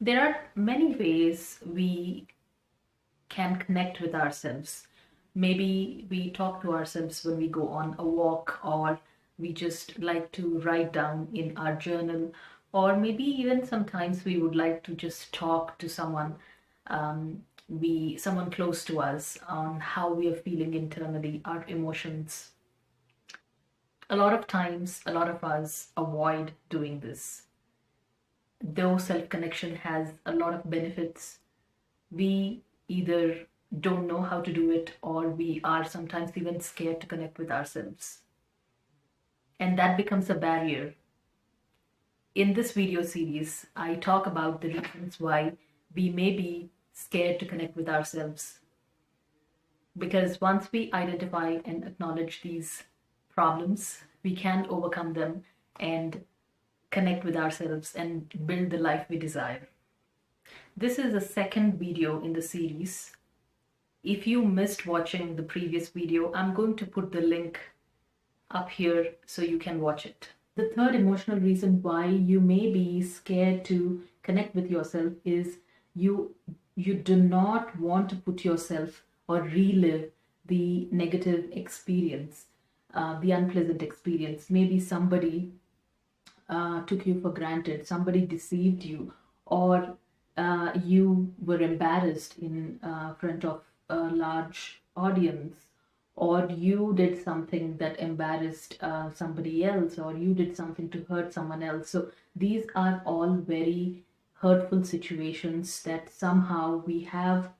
There are many ways we can connect with ourselves. Maybe we talk to ourselves when we go on a walk, or we just like to write down in our journal, or maybe even sometimes we would like to just talk to someone, someone close to us, on how we are feeling internally, our emotions. A lot of times, a lot of us avoid doing this. Though self connection has a lot of benefits, we either don't know how to do it, or we are sometimes even scared to connect with ourselves. And that becomes a barrier. In this video series, I talk about the reasons why we may be scared to connect with ourselves. Because once we identify and acknowledge these problems, we can overcome them and connect with ourselves and build the life we desire. This is the second video in the series. If you missed watching the previous video, I'm going to put the link up here so you can watch it. The third emotional reason why you may be scared to connect with yourself is you do not want to put yourself or relive the negative experience, the unpleasant experience. Maybe somebody took you for granted, somebody deceived you, or you were embarrassed in front of a large audience, or you did something that embarrassed somebody else, or you did something to hurt someone else. So these are all very hurtful situations that somehow we have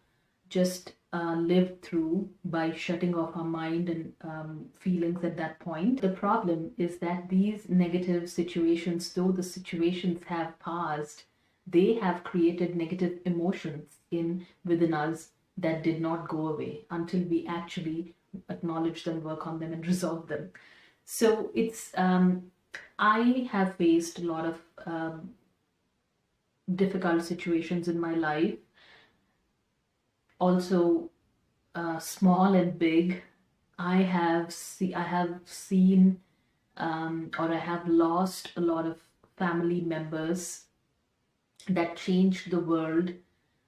just lived through by shutting off our mind and feelings at that point. The problem is that these negative situations, though the situations have passed, they have created negative emotions in within us that did not go away until we actually acknowledge them, work on them, and resolve them. So it's I have faced a lot of difficult situations in my life, also small and big. I have seen or I have lost a lot of family members that changed the world,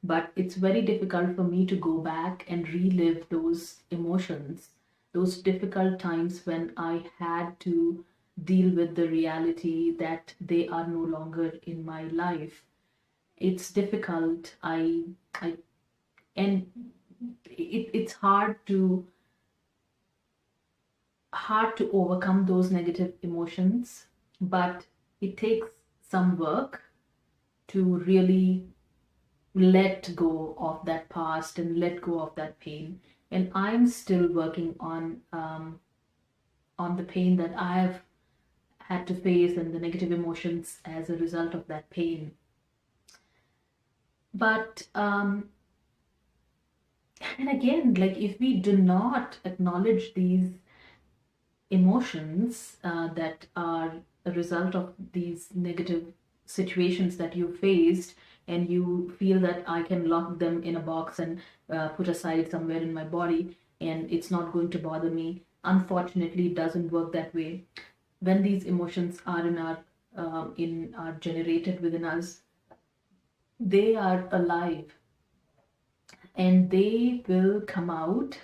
but it's very difficult for me to go back and relive those emotions, those difficult times when I had to deal with the reality that they are no longer in my life. It's difficult. I and it's hard to overcome those negative emotions, but it takes some work to really let go of that past and let go of that pain. And I'm still working on the pain that I've had to face and the negative emotions as a result of that pain. But and again, like, if we do not acknowledge these emotions that are a result of these negative situations that you faced, and you feel that I can lock them in a box and put aside somewhere in my body and it's not going to bother me, unfortunately it doesn't work that way. When these emotions are are generated within us, they are alive, and they will come out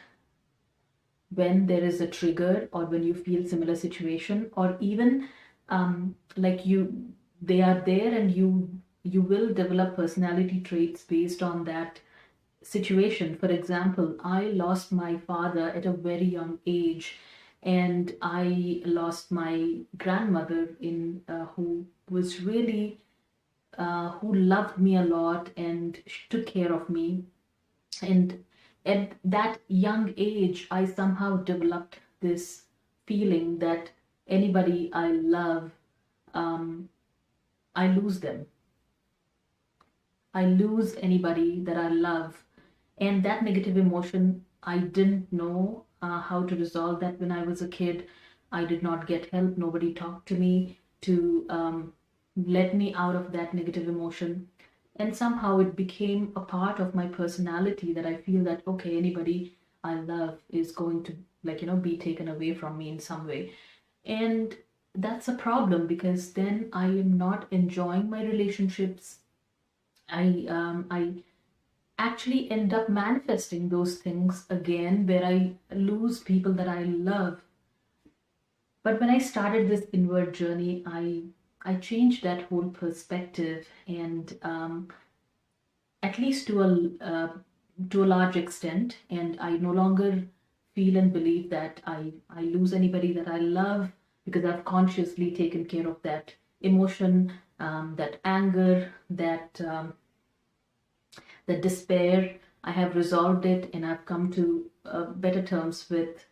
when there is a trigger, or when you feel similar situation, or even like they are there, and you will develop personality traits based on that situation. For example, I lost my father at a very young age, and I lost my grandmother in who was really who loved me a lot and took care of me. And at that young age, I somehow developed this feeling that anybody I love, um, I lose them. I lose anybody that I love. And that negative emotion, I didn't know how to resolve that when I was a kid. I did not get help. Nobody talked to me to let me out of that negative emotion. And somehow it became a part of my personality, that I feel that, okay, anybody I love is going to, like, be taken away from me in some way. And that's a problem, because then I am not enjoying my relationships. I actually end up manifesting those things again, where I lose people that I love. But when I started this inward journey, I changed that whole perspective, and at least to a large extent, and I no longer feel and believe that I lose anybody that I love, because I've consciously taken care of that emotion, that anger, that despair. I have resolved it, and I've come to better terms with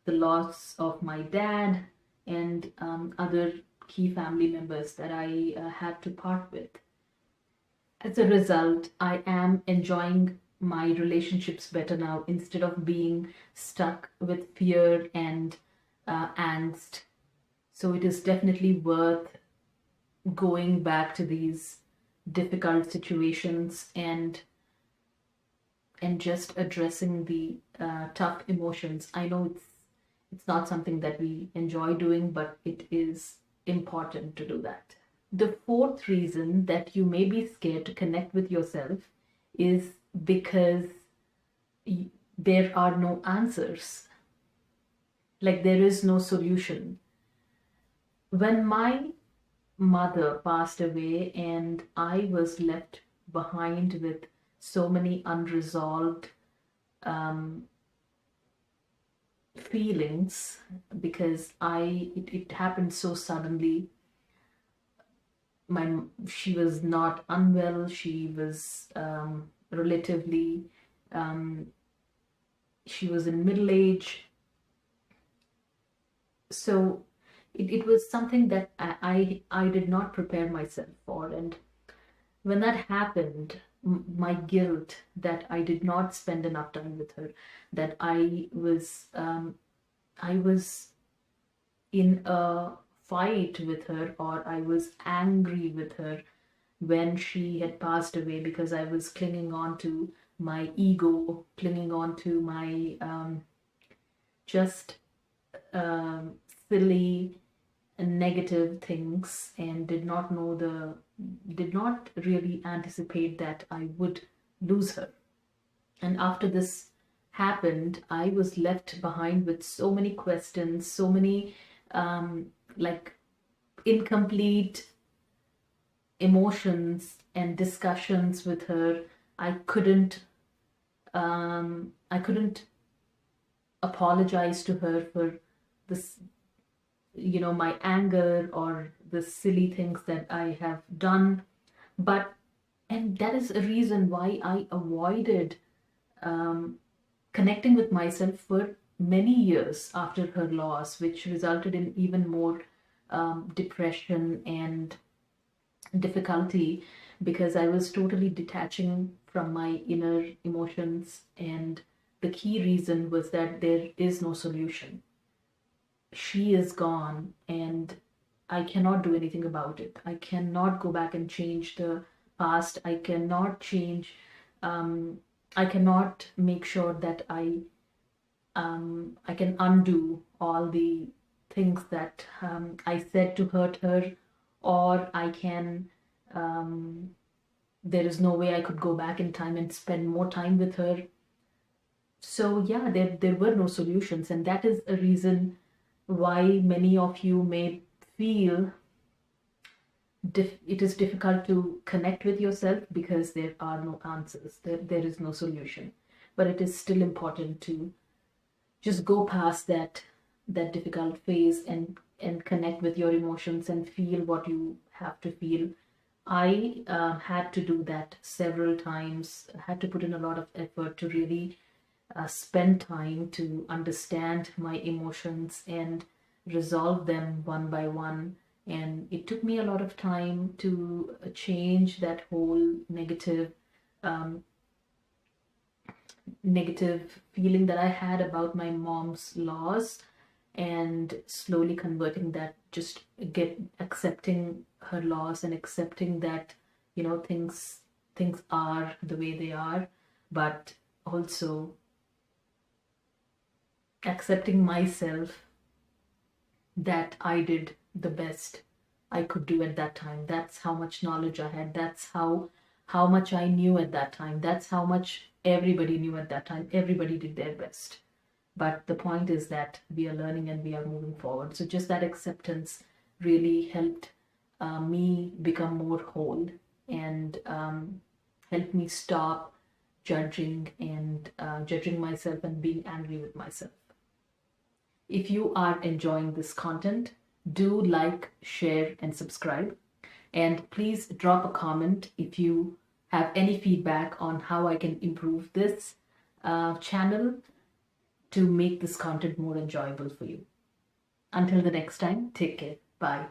the loss of my dad and other key family members that I had to part with. As a result, I am enjoying my relationships better now, instead of being stuck with fear and angst. So it is definitely worth going back to these difficult situations, and just addressing the tough emotions. I know it's not something that we enjoy doing, but it is important to do that. The fourth reason that you may be scared to connect with yourself is because there are no answers. Like, there is no solution. When my mother passed away and I was left behind with so many unresolved um, feelings, because it happened so suddenly. My She was not unwell. She was relatively um, she was in middle age. So it was something that I did not prepare myself for. And when that happened, my guilt that I did not spend enough time with her, that I was in a fight with her, or I was angry with her when she had passed away, because I was clinging on to my ego, clinging on to my just um, silly and negative things, and did not really anticipate that I would lose her. And after this happened, I was left behind with so many questions, so many like incomplete emotions and discussions with her. I couldn't apologize to her for this, my anger or the silly things that I have done. But and that is a reason why I avoided um, connecting with myself for many years after her loss, which resulted in even more depression and difficulty, because I was totally detaching from my inner emotions. And the key reason was that there is no solution. She is gone, and I cannot do anything about it. I cannot go back and change the past. I cannot change, I cannot make sure that I can undo all the things that I said to hurt her, or I can. Um, there is no way I could go back in time and spend more time with her. So yeah, there were no solutions, and that is a reason why many of you may feel it is difficult to connect with yourself, because there are no answers. There is no solution. But it is still important to just go past that difficult phase, and connect with your emotions and feel what you have to feel. I had to do that several times. I had to put in a lot of effort to really spend time to understand my emotions and resolve them one by one. And it took me a lot of time to change that whole um, negative feeling that I had about my mom's loss, and slowly converting that, just get accepting her loss, and accepting that things are the way they are, but also accepting myself, that I did the best I could do at that time. That's how much knowledge I had. That's how how much I knew at that time. That's how much everybody knew at that time. Everybody did their best. But the point is that we are learning and we are moving forward. So just that acceptance really helped me become more whole, and helped me stop judging and judging myself and being angry with myself. If you are enjoying this content, do like, share, and subscribe. And please drop a comment if you have any feedback on how I can improve this channel to make this content more enjoyable for you. Until the next time, take care. Bye.